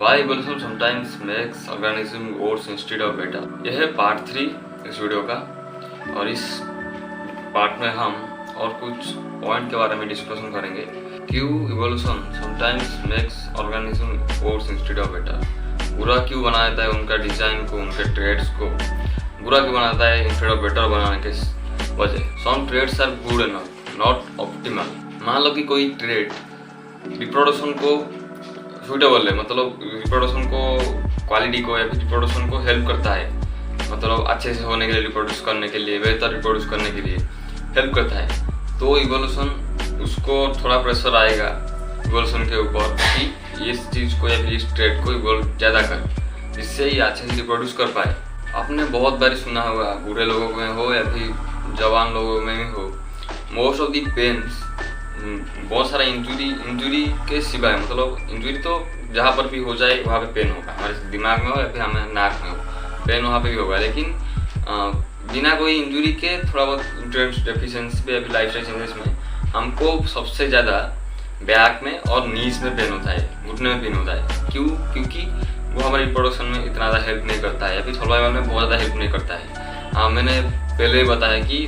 Why evolution sometimes makes organism worse instead of better। यह है part 3 इस video का, और इस पार्ट में हम और कुछ पॉइंट के बारे में डिस्कशन करेंगे। क्यों evolution sometimes makes organism worse instead of better. बुरा क्यों बनाता है उनका डिजाइन को, उनके ट्रेड्स को बुरा क्यों बनाता है इंस्टेड ऑफ बेटर बनाने के वजह। Some trades are good enough not optimal. मान लो कि कोई ट्रेड रिप्रोडक्शन को सूटेबल है, मतलब रिप्रोडक्शन को क्वालिटी को या फिर रिप्रोडक्शन को हेल्प करता है, मतलब अच्छे से होने के लिए, रिप्रोड्यूस करने के लिए, बेहतर रिप्रोड्यूस करने के लिए हेल्प करता है, तो इवोल्यूशन उसको थोड़ा प्रेशर आएगा इवोल्यूशन के ऊपर कि इस चीज़ को या फिर इस ट्रेड को इवोल्व ज़्यादा कर, जिससे ये अच्छे से रिप्रोड्यूस कर पाए। आपने बहुत बार सुना होगा, बूढ़े लोगों में हो या फिर जवान लोगों में भी हो, मोस्ट ऑफ दी पेन्स, बहुत सारा इंजुरी के सिवाय, मतलब इंजुरी तो जहाँ पर भी हो जाए वहाँ पे पेन होगा, हमारे दिमाग में हो या फिर हमें नाक में हो, पेन वहाँ पे भी होगा। लेकिन बिना कोई इंजुरी के थोड़ा बहुत न्यूट्रिएंट्स डेफिशिएंसी पे या फिर लाइफस्टाइल चेंजेस में हमको सबसे ज़्यादा बैक में और नीज में पेन होता है, घुटने में पेन होता है। क्यों? क्योंकि वो हमारे रिप्रोडक्शन में इतना ज़्यादा हेल्प नहीं करता है या फिर सर्वाइवल में बहुत ज़्यादा हेल्प नहीं करता है। मैंने पहले बताया कि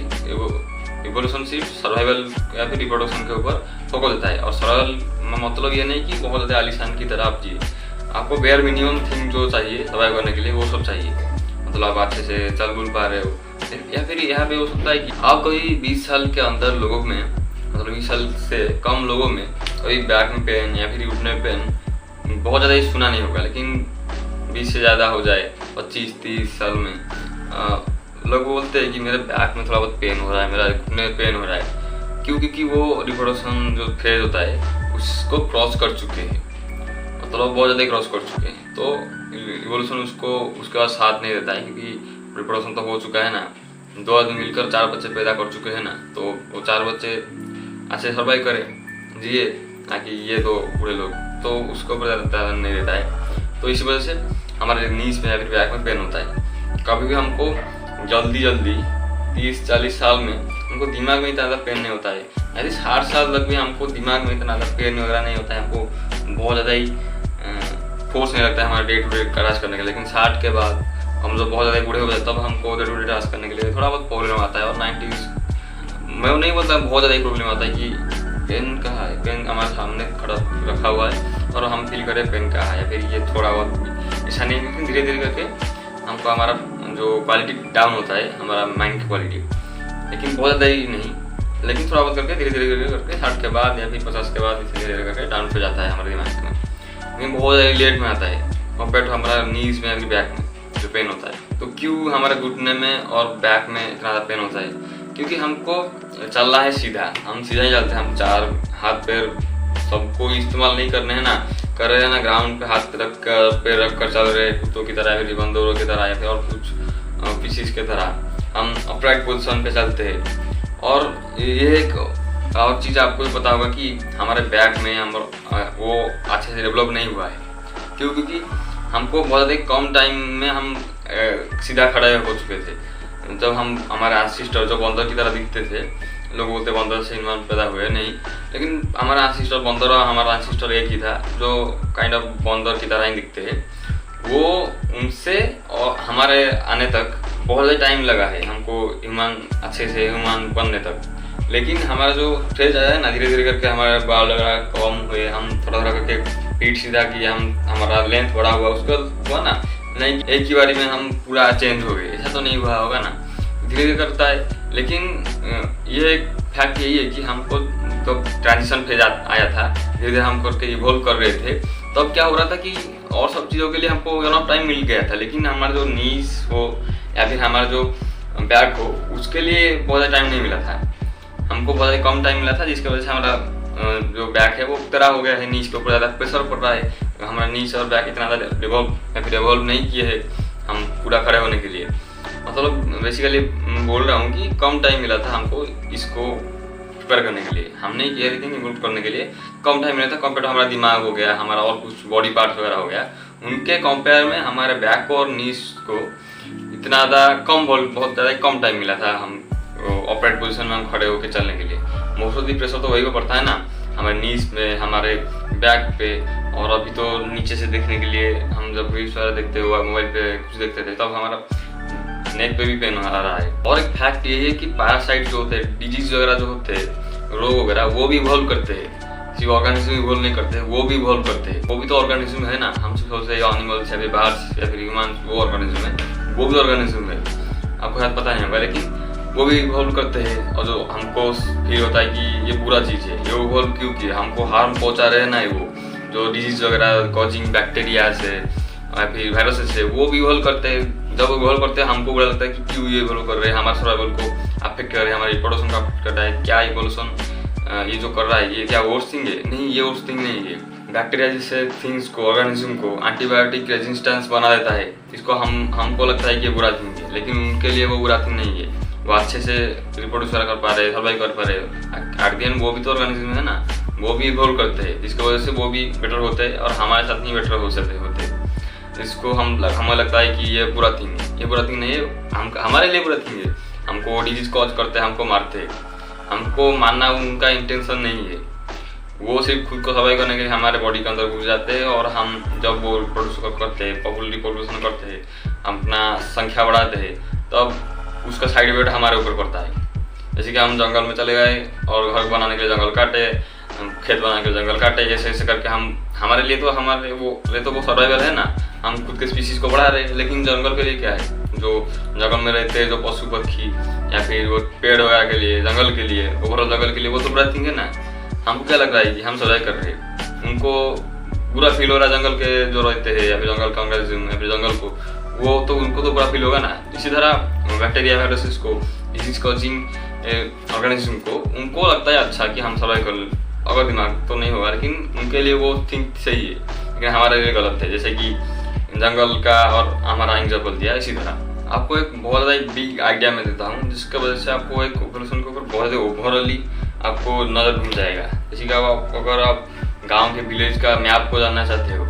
इवोल्यूशन सिर्फ सर्वाइवल या फिर रिप्रोडक्शन के ऊपर फोकस देता है, और सर्वाइवल में मतलब ये नहीं कि बहुत ज़्यादा आलिशान की तरह आप जिए, आपको बेयर मिनिमम थिंग जो चाहिए सर्वाइव करने के लिए वो सब चाहिए, मतलब आप अच्छे से चल बुल पा रहे हो। या फिर यहाँ पे हो सकता है कि आप कभी 20 साल के अंदर लोगों में, मतलब 20 साल से कम लोगों में कभी बैक में पेन या फिर घुटने में पेन बहुत ज़्यादा ही सुना नहीं होगा, लेकिन 20 से ज़्यादा हो जाए 25-30 साल में लोग बोलते हैं कि मेरे बैक में थोड़ा बहुत पेन हो रहा है, मेरा घुटने में पेन हो रहा है। क्यों? क्योंकि वो रिप्रोडक्शन जो फेज होता है उसको क्रॉस कर चुके हैं, मतलब बहुत ज़्यादा क्रॉस कर चुके हैं, तो इवोल्यूशन उसको उसके बाद साथ नहीं देता है, क्योंकि रिप्रोडक्शन तो हो चुका है ना, 2 आदमी मिलकर 4 बच्चे पैदा कर चुके हैं ना, तो वो 4 बच्चे अच्छे सर्वाइव करें, जिए, ना कि ये तो बूढ़े लोग, तो उसको ऊपर ज़्यादा नहीं देता है। तो इसी वजह से हमारे नीज में या फिर बैक में पेन होता है। कभी भी हमको जल्दी 30-40 साल में हमको दिमाग में इतना ज़्यादा पेन नहीं होता है, यदि 60 साल तक भी हमको दिमाग में इतना ज़्यादा पेन वगैरह नहीं होता है, हमको बहुत ज़्यादा ही फोर्स नहीं लगता है हमारे डे टू डे टास्क करने के लिए। लेकिन 60 के बाद हम जब बहुत ज़्यादा बूढ़े हो जाते हैं तब हमको डे टू डे टास्क करने के लिए थोड़ा बहुत प्रॉब्लम आता है। और 90s मैं नहीं बोलता बहुत ज़्यादा ही प्रॉब्लम आता है कि पेन कहाँ है, पेन हमारे सामने खड़ा रखा हुआ है और हम फील करें पेन कहाँ है, फिर ये थोड़ा बहुत ऐसा नहीं, लेकिन धीरे धीरे करके हमको हमारा जो क्वालिटी डाउन होता है, हमारा माइंड की क्वालिटी, लेकिन बहुत ज़्यादा ही नहीं, लेकिन थोड़ा बहुत करके धीरे धीरे करके 60 के बाद या फिर 50 के बाद धीरे धीरे करके डाउन हो जाता है हमारे दिमाग में, लेकिन बहुत ज़्यादा लेट में आता है कंपेयर टू हमारा नीज में या फिर बैक में जो पेन होता है। तो क्यों हमारे घुटने में और बैक में इतना ज़्यादा पेन होता है? क्योंकि हमको चलना है सीधा, हम सीधा ही चलते हैं, हम 4 हाथ पैर सबको इस्तेमाल नहीं करने हैं ना, कर रहे हैं ना, ग्राउंड पे हाथ रख कर पैर रख कर चल रहे हैं, कुत्तों की तरह या फिर बंदरों की तरह या फिर और कुछ पीसीज की तरह हम अपराइट पोजीशन पे चलते हैं। और ये एक और चीज़ आपको भी पता होगा कि हमारे बैक में हम वो अच्छे से डेवलप नहीं हुआ है। क्यों? क्योंकि हमको बहुत ज़्यादा कम टाइम में हम सीधा खड़े हो चुके थे। जब हम हमारे एंसेस्टर जो बंदर की तरह दिखते थे, लोग बोलते बंदर से इंसान पैदा हुए नहीं, लेकिन हमारा एंसेस्टर बंदर और हमारा एंसेस्टर एक ही था, जो काइंड ऑफ बंदर की तरह ही दिखते हैं। वो उनसे और हमारे आने तक बहुत ज़्यादा टाइम लगा है हमको ह्यूमन, अच्छे से ह्यूमन बनने तक। लेकिन हमारा जो फेज आया है ना, धीरे धीरे करके हमारे बाल वगैरह कम हुए, हम थोड़ा थोड़ा करके पीठ सीधा किया, हमारा लेंथ बड़ा हुआ, उसका हुआ ना, नहीं एक ही बारी में हम पूरा चेंज हो गए, ऐसा तो नहीं हुआ होगा ना, धीरे धीरे करता है। लेकिन ये एक फैक्ट यही है कि हमको तो ट्रांजिशन फेज आया था, धीरे धीरे हम करके इवॉल्व कर रहे थे, तब क्या हो रहा था कि और सब चीज़ों के लिए हमको इनफ टाइम मिल गया था, लेकिन हमारा जो नीज हो या फिर हमारा जो बैक हो उसके लिए बहुत ज़्यादा टाइम नहीं मिला था, हमको बहुत ज़्यादा कम टाइम मिला था, जिसकी वजह से हमारा जो बैक है वो तरह हो गया है, नीज के ऊपर ज़्यादा प्रेशर पड़ रहा है, हमारा नीज और बैक इतना ज़्यादा डेवलप नहीं किए हैं हम पूरा खड़े होने के लिए। मतलब बेसिकली बोल रहा हूँ कि कम टाइम मिला था हमको इसको प्रिपेयर करने के लिए, हम नहीं किया एवरीथिंग इम्प्रूव करने के लिए कम टाइम मिला था। कंपेयर हमारा दिमाग हो गया, हमारा और कुछ बॉडी पार्ट्स वगैरह हो गया, उनके कंपेयर में हमारे बैक और नीज को इतना ज़्यादा बहुत ज़्यादा कम टाइम मिला था हम ऑपरेट पोजीशन में हम खड़े होकर चलने के लिए। मोस्ट ऑफ द प्रेशर तो वही को पड़ता है ना, हमारे नीज में, हमारे बैक पे, और अभी तो नीचे से देखने के लिए हम जब रील्स वगैरह देखते हुआ मोबाइल पे कुछ देखते थे तब हमारा नेक पे भी पेन आ रहा है। और एक फैक्ट ये है कि पैरासाइट जो होते हैं, डिजीज वगैरह जो होते हैं, रोग वगैरह, वो भी इवॉल्व करते हैं। सिर्फ ऑर्गेनिज्म इवॉल्व नहीं करते, वो भी इवॉल्व करते हैं। वो भी तो ऑर्गेनिज्म है ना, हम सोचते हैं एनिमल्स या फिर बर्ड्स या फिर ह्यूमंस वो ऑर्गेनिज्म है, वो भी ऑर्गेनिज्म है, आपको शायद पता नहीं होगा, लेकिन वो भी इवॉल्व करते हैं। और जो हमको फील होता है कि ये बुरा चीज़ है, ये इवॉल्व क्यों किया, हमको हार्म पहुंचा रहे हैं ना, वो जो डिजीज वगैरह कॉजिंग बैक्टीरिया से या फिर वायरसेस से, वो भी इवॉल्व करते हैं। जब इवॉल्व करते हैं हमको बुरा लगता है कि क्यों ये इवॉल्व कर रहे हैं, हमारे सर्वाइवल को अफेक्ट कर रहे हैं, हमारे रिप्रोडक्शन को अफेक्ट कर रहा है। क्या इवोल्यूशन ये जो कर रहा है, ये क्या वर्स्ट थिंग है? नहीं, ये वर्स्ट थिंग नहीं है। बैक्टीरिया जैसे थिंग्स को, ऑर्गेनिज्म को एंटीबायोटिक रेजिस्टेंस बना देता है, इसको हमको लगता है कि ये बुरा थिंग है, लेकिन उनके लिए वो बुरा थिंग नहीं है। वो अच्छे से रिप्रोड्यूस कर पा रहे, सर्वाइव कर पा रहे। एट द एंड वो भी तो ऑर्गेनिज्म है ना, वो भी इवॉल्व करते हैं, जिसकी वजह से वो भी बेटर होते हैं और हमारे साथ नहीं बेटर हो सकते होते। इसको हमें लगता है कि ये बुरा थिंग है, ये बुरा थिंग नहीं है, हमारे लिए बुरा थिंग है। हमको डिजीज कॉज करते हैं, हमको मारते हैं, हमको मारना उनका इंटेंशन नहीं है। वो सिर्फ खुद को सर्वाइव करने के लिए हमारे बॉडी के अंदर घुस जाते हैं, और हम जब वो रिप्रोड्यूस करते हैं, रिप्रोड्यूशन करते हैं, अपना संख्या बढ़ाते हैं, तब उसका साइड इफेक्ट हमारे ऊपर पड़ता है। जैसे कि हम जंगल में चले गए और घर बनाने के लिए जंगल काटे, खेत बनाने के लिए जंगल काटे, ऐसे करके हम हमारे लिए तो वो सर्वाइवल है ना, हम खुद के स्पीसीज को बढ़ा रहे हैं। लेकिन जंगल के लिए क्या है, जो जंगल में रहते हैं, जो पशु पक्षी या फिर वो पेड़ वगैरह के लिए, जंगल के लिए, ओवरऑल जंगल के लिए, वो तो बुरा थिंग है ना। हमको क्या लग रहा है कि हम सर्वाइव कर रहे हैं, उनको बुरा फील हो रहा है जंगल के जो रहते हैं, या फिर जंगल का ऑर्गेनिज्म या फिर जंगल को, वो तो उनको तो बुरा फील होगा ना। इसी तरह बैक्टीरिया वायरसेस को, डिजीज कॉजिंग ऑर्गेनिज्म को, उनको लगता है अच्छा कि हम सर्वाइव कर, अगर दिमाग तो नहीं होगा, लेकिन उनके लिए वो थिंक सही है, लेकिन हमारे लिए गलत है। जैसे कि जंगल का और हमारा एग्जाम्पल दिया, इसी तरह आपको एक बहुत ज़्यादा बिग आइडिया मैं देता हूँ, जिसके वजह से आपको एक इवोल्यूशन के ऊपर बहुत ज़्यादा ओवरऑली आपको नज़र घूम जाएगा। जैसे कि अगर आप गांव के विलेज का मैप को जानना चाहते हो,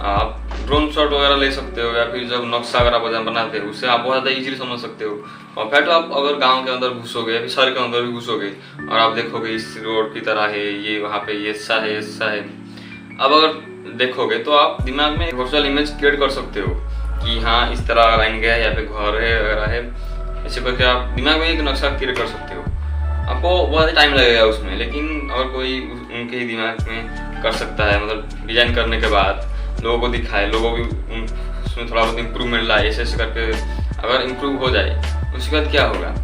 आप ड्रोन शॉट वगैरह ले सकते हो, या फिर जब नक्शा वगैरह बनाते हो उससे आप बहुत ज़्यादा इजीली समझ सकते हो। और फिर तो आप अगर गांव के अंदर घुसोगे या फिर शहर के अंदर भी घुसोगे और आप देखोगे इस रोड की तरह है, ये वहाँ पे ये ऐसा है, ऐसा है। अब अगर देखोगे तो आप दिमाग में वर्चुअल इमेज क्रिएट कर सकते हो कि हाँ इस तरह लाइन गया है, यहाँ पे घर है वगैरह है, ऐसे करके आप दिमाग में एक नक्शा क्रिएट कर सकते हो। आपको बहुत टाइम लगेगा उसमें, लेकिन अगर कोई उनके ही दिमाग में कर सकता है, मतलब डिजाइन करने के बाद लोगों को दिखाए, लोगों भी उसमें थोड़ा बहुत इम्प्रूवमेंट लाए, ऐसे करके अगर इम्प्रूव हो जाए, उसके बाद क्या होगा,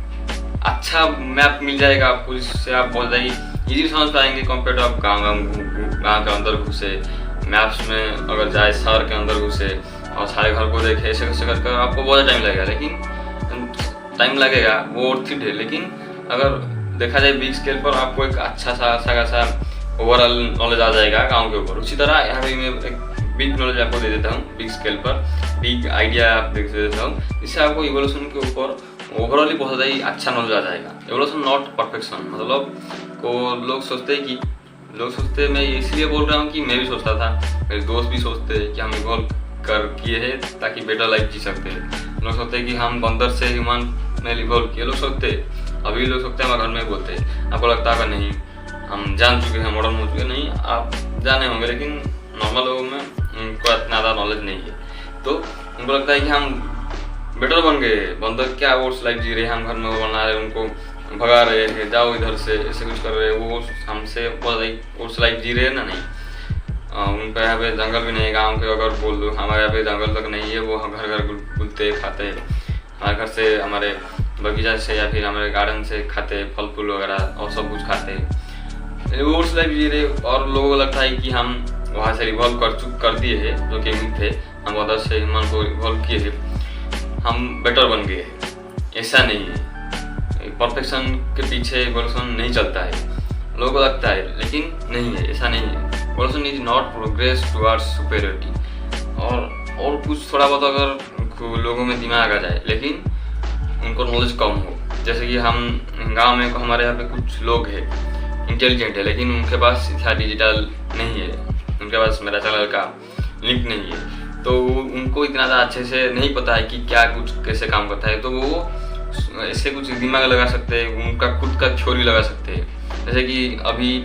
अच्छा मैप मिल जाएगा आपको, जिससे आप बहुत ज़्यादा ईजी समझ पाएंगे कंपेयर टू आप गाँव के अंदर घुसे, मैप्स में अगर जाए शहर के अंदर घुसे और सारे घर को देखे, ऐसे करके आपको बहुत टाइम लगेगा। लेकिन टाइम लगेगा वो वर्थ इट है, लेकिन अगर देखा जाए बिग स्केल पर आपको एक अच्छा सा ओवरऑल नॉलेज आ जाएगा गांव के ऊपर। उसी तरह यहाँ पे मैं एक बिग नॉलेज आपको दे देता हूँ, बिग स्केल पर बिग आइडिया आप दे देता हूँ, जिससे आपको इवोल्यूशन के ऊपर ओवरऑली बहुत ज़्यादा ही अच्छा नॉलेज आ जाएगा। इवोल्यूशन नॉट परफेक्शन, मतलब को लोग सोचते मैं इसलिए बोल रहा हूँ कि मैं भी सोचता था, मेरे दोस्त भी सोचते हैं कि हम इवॉल्व कर किए हैं ताकि बेटर लाइफ जी सकते हैं। लोग सोचते हैं कि हम बंदर से ह्यूमन में इवॉल्व किए, लोग सोचते हैं, अभी लोग सोचते हैं, हमारे घर में बोलते हैं। आपको लगता है नहीं हम जान चुके हैं, मॉडर्न हो चुके, नहीं आप जाने होंगे, लेकिन नॉर्मल लोगों में उनको इतना ज़्यादा नॉलेज नहीं है, तो उनको लगता है कि हम बेटर बन गए, बंदर क्या वर्स लाइफ जी रहे हैं, हम घर में वो बना रहे, उनको भगा रहे हैं, जाओ इधर से, ऐसे कुछ कर रहे हैं, वो हमसे बहुत वर्स लाइफ जी रहे हैं ना। नहीं, उनका यहाँ पे जंगल भी नहीं, गाँव के अगर बोल दो हमारे यहाँ पे जंगल तक नहीं है, वो घर घर बुलते खाते हैं, हमारे घर से, हमारे बगीचा से या फिर हमारे गार्डन से खाते, फल फूल वगैरह और सब कुछ खाते हैं, वर्स लाइफ जी रहे। और लोगों को लगता है कि हम वहाँ से रिवॉल्व कर दिए हैं, जो कि थे, हम उधर से ह्यूमन को रिवॉल्व किए हैं, हम बेटर बन गए। ऐसा नहीं है, परफेक्शन के पीछे इवोल्यूशन नहीं चलता है, लोगों को लगता है, लेकिन नहीं है, ऐसा नहीं है। Evolution is not progress towards superiority. और कुछ थोड़ा बहुत अगर लोगों में दिमाग आ जाए, लेकिन उनको नॉलेज कम हो, जैसे कि हम गांव में हमारे यहाँ पे कुछ लोग हैं इंटेलिजेंट है, लेकिन उनके पास इतना डिजिटल नहीं है, उनके पास मेरा चैनल का लिंक नहीं है, तो उनको इतना ज़्यादा अच्छे से नहीं पता है कि क्या कुछ कैसे काम करता है, तो वो ऐसे कुछ दिमाग लगा सकते हैं, उनका खुद का थ्योरी लगा सकते हैं। जैसे कि अभी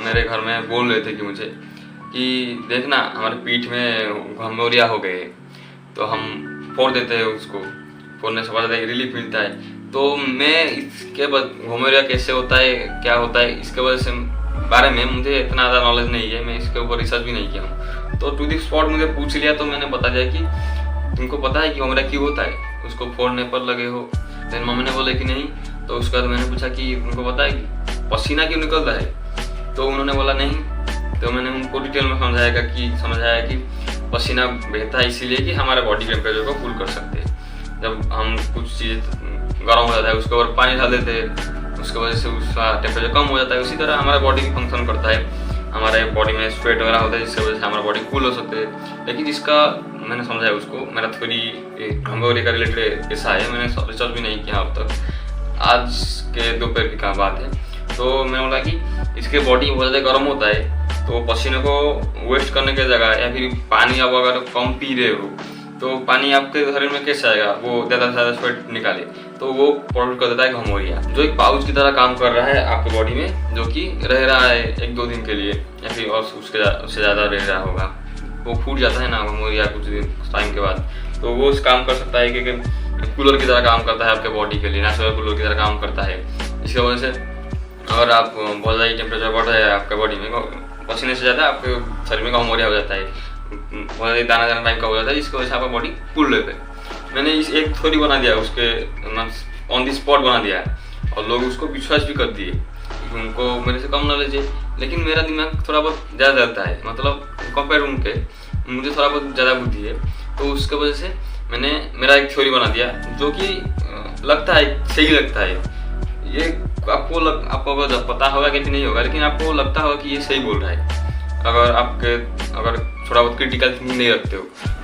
मेरे घर में बोल रहे थे कि मुझे कि देखना हमारे पीठ में घमौरिया हो गए, तो हम फोड़ देते हैं उसको, फोड़ने से बहुत ज़्यादा रिलीफ मिलता है। तो मैं इसके घमौरिया कैसे होता है, क्या होता है, इसके वजह से बारे में मुझे इतना ज़्यादा नॉलेज नहीं है, मैं इसके ऊपर रिसर्च भी नहीं किया हूँ। तो टू द स्पॉट मुझे पूछ लिया, तो मैंने बता दिया कि तुमको पता है कि घमौरिया क्यों होता है, उसको फोड़ने पर लगे हो। फिर मम्मी ने बोला कि नहीं। तो उसके बाद मैंने पूछा कि तुमको पता है कि पसीना क्यों निकलता है, तो उन्होंने बोला नहीं। तो मैंने उनको डिटेल में समझाया कि पसीना बहता है इसीलिए कि हमारे बॉडी टेम्परेचर को कूल कर सकते हैं। जब हम कुछ चीज़ गर्म हो जाता है उसके ऊपर पानी डाल देते हैं, उसकी वजह से उसका टेम्परेचर कम हो जाता है। उसी तरह हमारा बॉडी भी फंक्शन करता है, हमारे बॉडी में स्वेट वगैरह होता है, जिसकी वजह से हमारा बॉडी कूल हो सकते हैं। लेकिन इसका मैंने समझाया उसको, मेरा थ्योरी घमौरिया का रिलेटेड ऐसा है, मैंने रिसर्च भी नहीं किया अब तक, आज के दोपहर की कहाँ बात है। तो मैंने बोला कि इसके बॉडी बहुत ज़्यादा गर्म होता है, तो पसीने को वेस्ट करने की जगह या फिर पानी आप अगर कम पी रहे हो तो पानी आपके शरीर में कैसे आएगा, वो ज़्यादा से ज़्यादा स्वेट निकाले, तो वो प्रोड्यूस कर देता है घमौरिया, जो एक पाउच की तरह काम कर रहा है आपके बॉडी में, जो कि रह रहा है 1-2 दिन के लिए या फिर और उससे ज़्यादा रह रहा होगा। वो फूट जाता है ना घमौरिया कुछ दिन टाइम के बाद, तो वो उस काम कर सकता है कि कूलर की तरह काम करता है आपके बॉडी के लिए, नेचुरल कूलर की तरह काम करता है। इसकी वजह से अगर आप बहुत ज़्यादा टेम्परेचर बढ़ रहा है आपके बॉडी में, पसीने से ज़्यादा आपके शरीर में घमौरिया हो जाता है, बहुत ज़्यादा दाना टाइप का हो जाता है, जिसकी वजह से आपका बॉडी कूल रहता है। मैंने इस एक थ्योरी बना दिया, उसके ऑन द स्पॉट बना दिया है, और लोग उसको विश्वास भी कर दिए। उनको मेरे से कम नॉलेज है, लेकिन मेरा दिमाग थोड़ा बहुत ज़्यादा रहता है, मतलब कंपेयर उनके मुझे थोड़ा बहुत ज़्यादा बुद्धि है। तो उसके वजह से मैंने मेरा एक थ्योरी बना दिया, जो कि लगता है सही लगता है। ये आपको अगर पता होगा कि नहीं होगा, लेकिन आपको लगता होगा कि ये सही बोल रहा है। अगर थोड़ा बहुत क्रिटिकल थिंकिंग नहीं रखते हो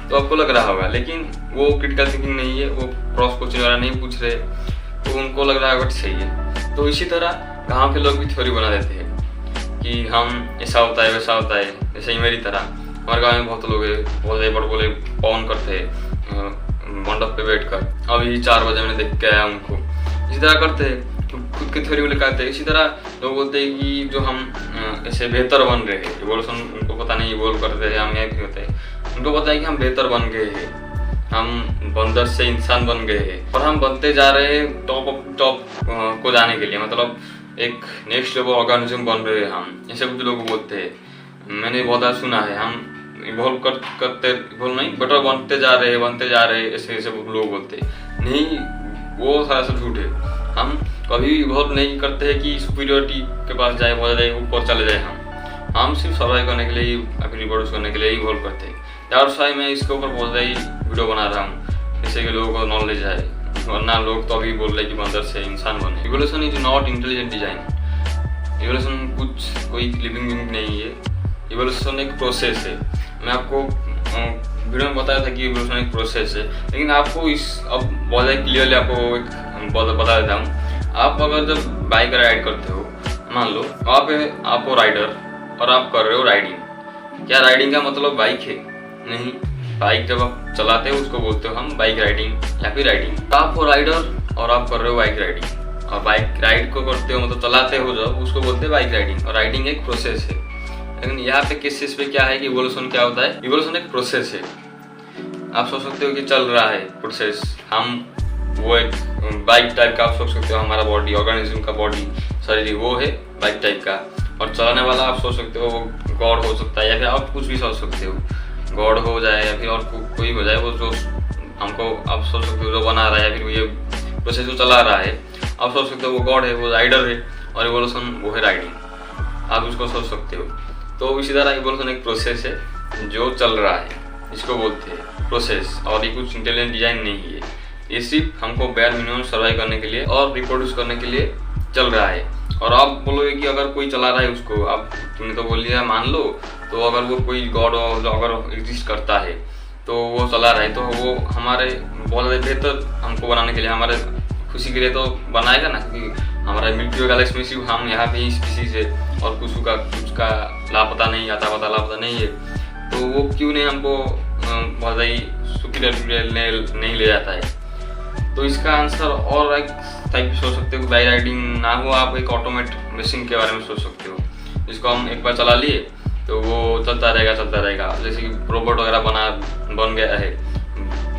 तो आपको लग रहा होगा, लेकिन वो क्रिटिकल थिंकिंग नहीं है, वो क्रॉस क्वेश्चन वगैरह नहीं पूछ रहे, तो उनको लग रहा होगा कि सही है। तो इसी तरह गाँव के लोग भी थ्योरी बना देते हैं कि हम ऐसा होता है वैसा होता है। जैसे ही मेरी तरह हमारे गाँव में बहुत लोग है, बहुत बड़े बोले पवन करते हैं मंडप पे बैठ कर, अभी 4 बजे मैंने देख के आया उनको, इसी तरह करते हैं, खुद के थ्योरी लगाते हैं। इसी तरह लोग बोलते हैं कि जो हम ऐसे बेहतर बन रहे हैं, इवोल्यूशन उनको पता नहीं इवोल्व करते हैं हम एक होते हैं, उनको पता है कि हम बेहतर बन गए हैं, हम बंदर से इंसान बन गए हैं, और हम बनते जा रहे हैं टॉप को जाने के लिए, मतलब एक नेक्स्ट लेवल ऑर्गेनिज्म बन रहे हैं हम, ऐसे कुछ लोग बोलते हैं। मैंने बहुत ज़्यादा सुना है, हम इवोल्व बेटर बनते जा रहे ऐसे लोग बोलते हैं। नहीं, वो सारा सब झूठ है। हम कभी इवॉल्व नहीं करते हैं कि सुपीरियरिटी के पास जाए, बहुत ज़्यादा ऊपर चले जाए। हम सिर्फ सर्वाइव करने के लिए ही, अपनी रिप्रोड्यूस करने के लिए इवॉल्व करते हैं। यार शायद मैं इसके ऊपर बहुत ज़्यादा वीडियो बना रहा हूँ, जिससे कि लोगों को नॉलेज आए, वरना लोग तो अभी बोल रहे कि बंदर से इंसान बने। Evolution is not intelligent design. Evolution कोई लिविंग बीइंग नहीं है, इवोल्यूशन एक प्रोसेस है। मैं आपको वीडियो में बताया था कि इवोल्यूशन एक प्रोसेस है, लेकिन आपको अब बहुत ज़्यादा क्लियरली आपको एक बता देता हूँ। आप अगर जब बाइक राइड करते हो, मान लो आप हो राइडर और आप कर रहे हो राइडिंग। क्या राइडिंग का मतलब बाइक है? नहीं, बाइक जब आप चलाते हो उसको बोलते हो हम बाइक राइडिंग या फिर राइडिंग। तो आप हो राइडर और आप कर रहे हो बाइक राइडिंग, और बाइक राइड को करते हो मतलब चलाते हो जब, उसको बोलते हैं बाइक राइडिंग, और राइडिंग एक प्रोसेस है। लेकिन यहाँ पे केसेस पे क्या है कि इवोल्यूशन क्या होता है? इवोल्यूशन एक प्रोसेस है। आप सोच सकते हो कि चल रहा है प्रोसेस, हम वो एक बाइक टाइप का आप सोच सकते हो, हमारा बॉडी ऑर्गेनिज्म का बॉडी शरीर वो है बाइक टाइप का, और चलाने वाला आप सोच सकते हो गॉड हो सकता है, या फिर आप कुछ भी सोच सकते हो, गॉड हो जाए या फिर और कोई हो जाए, वो जो हमको आप सोच सकते हो जो बना रहा है या फिर ये प्रोसेस जो चला रहा है, आप सोच सकते हो वो गॉड है, वो राइडर है, और इवोल्यूशन वो है राइडिंग, आप उसको सोच सकते हो। तो इसी तरह इवोल्यूशन एक प्रोसेस है जो चल रहा है, इसको बोलते हैं प्रोसेस, और ये कुछ इंटेलिजेंट डिजाइन नहीं है। ये सिर्फ हमको बेयर मिनिमम सर्वाइव करने के लिए और रिप्रोड्यूस करने के लिए चल रहा है। और आप बोलोगे कि अगर कोई चला रहा है उसको, आप तुमने तो बोल दिया मान लो, तो अगर वो कोई गॉड अगर एग्जिस्ट करता है तो वो चला रहा है, तो वो हमारे बहुत ज़्यादा बेहतर हमको बनाने के लिए, हमारे खुशी के लिए तो बनाएगा ना, क्योंकि हमारा मिल्की वे गैलेक्सी में सिर्फ हम यहाँ पे ही स्पीसीज है, और कुछ का लापता नहीं, आता पता लापता नहीं है, तो वो क्यों नहीं हमको बहुत ज़्यादा सुपीरियर नहीं ले जाता है। तो इसका आंसर और एक टाइप सोच सकते हो, बाइक राइडिंग ना हो, आप एक ऑटोमेट मशीन के बारे में सोच सकते हो, जिसको हम एक बार चला लिए तो वो चलता रहेगा। जैसे कि रोबोट वगैरह बन गया है,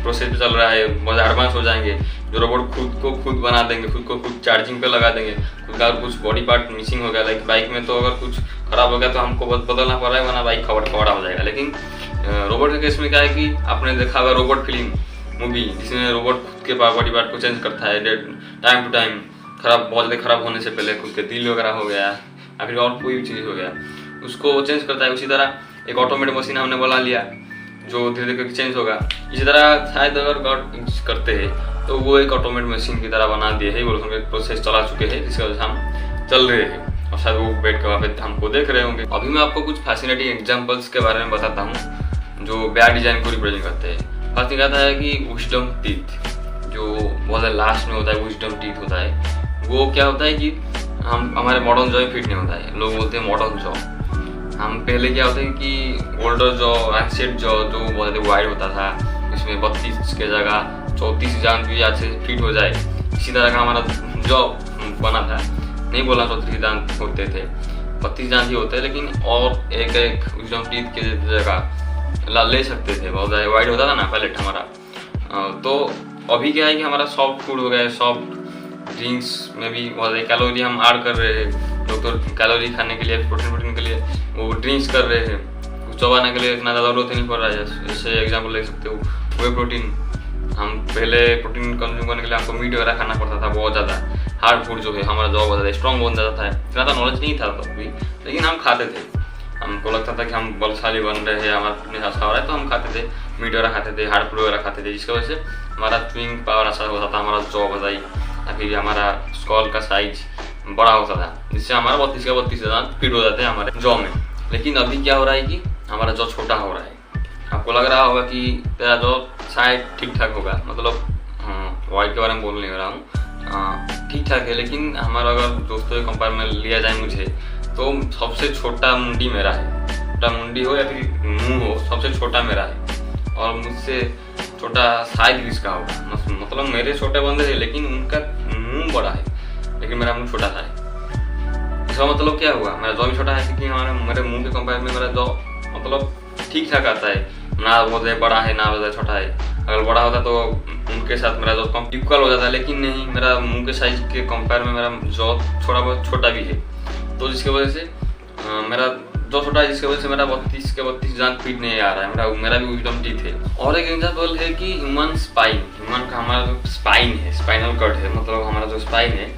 प्रोसेस पे चल रहा है, बहुत एडवांस हो जाएंगे। जो रोबोट खुद को खुद बना देंगे, खुद को खुद चार्जिंग पे लगा देंगे। खुद का कुछ बॉडी पार्ट मिसिंग हो गया, लाइक बाइक में तो अगर कुछ खराब हो गया तो हमको बदलना पड़ रहा है, वरना बाइक खड़ा हो जाएगा। लेकिन रोबोट के केस में क्या है कि आपने देखा होगा रोबोट फिल्म मूवी, जिसमें रोबोट खुद के बॉडी पार्ट को चेंज करता है टाइम टू टाइम। बहुत ज़्यादा खराब होने से पहले खुद के दिल वगैरह हो गया या फिर और कोई भी चीज़ हो गया, उसको चेंज करता है। उसी तरह एक ऑटोमेटिक मशीन हमने बना लिया जो धीरे धीरे चेंज होगा। इसी तरह शायद अगर गॉड करते हैं तो वो एक ऑटोमेटिक मशीन की तरह बना दिए है, वो प्रोसेस चला चुके हैं, जिसकी वजह से हम चल रहे हैं और शायद वो बैठ के वहाँ पे हमको देख रहे होंगे। अभी मैं आपको कुछ फैसिनेटिंग एग्जाम्पल्स के बारे में बताता हूँ जो बैड डिजाइन को रिप्रेजेंट करते हैं। फर्स्ट कहता है कि विजडम टीथ, जो बहुत लास्ट में होता है विजडम टीथ होता है। वो क्या होता है कि हमारे मॉडर्न जॉ फिट नहीं होता है, लोग बोलते हैं मॉडर्न जॉ। हम पहले क्या होता है कि ओल्डर जॉ, एंशिएंट जॉ जो बहुत ज़्यादा वाइड होता था, इसमें 32 के जगह 34 दांत भी आज से फिट हो जाए, इसी तरह का हमारा जॉ बना था। नहीं बोला 34 दांत होते थे, 32 दांत ही होते हैं, लेकिन और एक विजडम टीथ के जगह ले सकते थे। बहुत ज़्यादा वाइड होता था ना पैलेट हमारा। तो अभी क्या है कि हमारा सॉफ्ट फूड हो गया है, सॉफ्ट ड्रिंक्स में भी बहुत ज़्यादा कैलोरी हम ऐड कर रहे हैं। लोग तो कैलोरी खाने के लिए, प्रोटीन के लिए वो ड्रिंक्स कर रहे हैं, कुछ चबाने के लिए इतना ज़्यादा जरूरत ही नहीं पड़ रहा है। जैसे एग्जाम्पल ले सकते हो वे प्रोटीन। हम पहले प्रोटीन कंज्यूम करने के लिए हमको मीट वगैरह खाना पड़ता था बहुत ज़्यादा। हार्ड फूड जो है हमारा जॉब बहुत ज़्यादा स्ट्रॉन्ग बन जाता था, इतना तो नॉलेज नहीं था तब भी, लेकिन हम खाते थे। हमको लगता था कि हम बलशाली बन रहे हैं, हमारा फिटनेस अच्छा हो रहा है, तो हम खाते थे, मीट वगैरह खाते थे, हार्ड फूड वगैरह खाते थे, जिसकी वजह से हमारा स्विंग पावर अच्छा होता था, हमारा जॉ बताई या फिर हमारा स्कॉल का साइज बड़ा होता था, जिससे हमारा 32 का 32 दांत फिट हो जाते हैं हमारे जॉ में। लेकिन अभी क्या हो रहा है कि हमारा जॉ छोटा हो रहा है। आपको लग रहा होगा कि तेरा जॉ शायद ठीक ठाक होगा, मतलब वाइट के बारे में बोल नहीं रहा हूँ, ठीक ठाक है। लेकिन हमारा अगर दोस्तों के कंपेयर में लिया जाए मुझे, तो सबसे छोटा मुंडी मेरा है। छोटा मुंडी हो या फिर मुँह हो, सबसे छोटा मेरा है और मुझसे छोटा शायद इसका होगा। मतलब मेरे छोटे बंदे थे लेकिन उनका मुंह बड़ा है, लेकिन मेरा मुंह छोटा सा है। इसका मतलब क्या हुआ, मेरा जॉ भी छोटा है क्योंकि मेरे मुंह के कंपेयर में मेरा जॉ मतलब ठीक ठाक आता है, ना बहुत बड़ा है ना बहुत छोटा है। अगर बड़ा होता तो उनके साथ मेरा जॉ कम इक्वल हो जाता है, लेकिन नहीं, मेरा मुंह के साइज के कंपेयर में मेरा जॉ थोड़ा बहुत छोटा भी है। तो जिसकी वजह से मेरा जॉ छोटा है, जिसकी वजह से मेरा 32 के 32 दांत फिट नहीं आ रहा है। मेरा भी विजडम टीथ है। और एक एग्जाम्पल है कि ह्यूमन स्पाइन, ह्यूमन का हमारा जो स्पाइन है, स्पाइनल कट है, मतलब हमारा जो स्पाइन है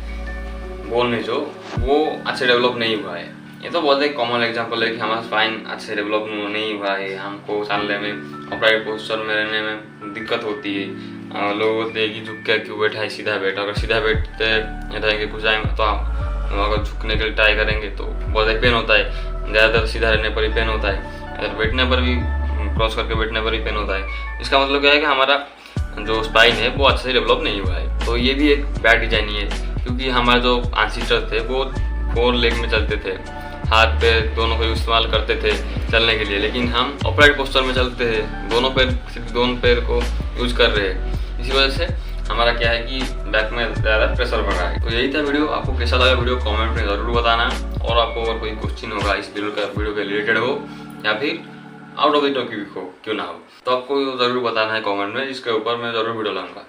बोन में जो, वो अच्छे डेवलप नहीं हुआ है। ये तो बहुत एक कॉमन एग्जाम्पल है कि हमारा स्पाइन अच्छे डेवलप नहीं हुआ है, हमको चलने में, अपराइट पोस्चर में रहने में दिक्कत होती है। लोग बोलते हैं कि झुक के क्यों बैठा है, सीधा बैठा। अगर सीधा बैठते रहेंगे कुछ टाइम तो अगर झुकने के लिए ट्राई करेंगे तो बहुत पेन होता है। ज़्यादातर सीधा रहने पर ही पेन होता है, अगर बैठने पर भी, क्रॉस करके बैठने पर ही पेन होता है। इसका मतलब क्या है कि हमारा जो स्पाइन है वो अच्छे से डेवलप नहीं हुआ है। तो ये भी एक बैड डिजाइन ही है, क्योंकि हमारे जो एंसेस्टर थे वो 4 लेग में चलते थे, हाथ पैर दोनों को इस्तेमाल करते थे चलने के लिए, लेकिन हम अपराइट पोस्चर में चलते हैं, सिर्फ दोनों पैर को यूज कर रहे हैं। इसी वजह से हमारा क्या है कि बैक में ज़्यादा प्रेशर बढ़ रहा है। तो यही था वीडियो। आपको कैसा लगा वीडियो कमेंट में ज़रूर बताना, और आपको अगर कोई क्वेश्चन होगा इस वीडियो के रिलेटेड हो या फिर आउट ऑफ द टॉपिक हो, क्यों ना हो, तो आपको ज़रूर बताना है कमेंट में, जिसके ऊपर मैं ज़रूर वीडियो लाऊंगा।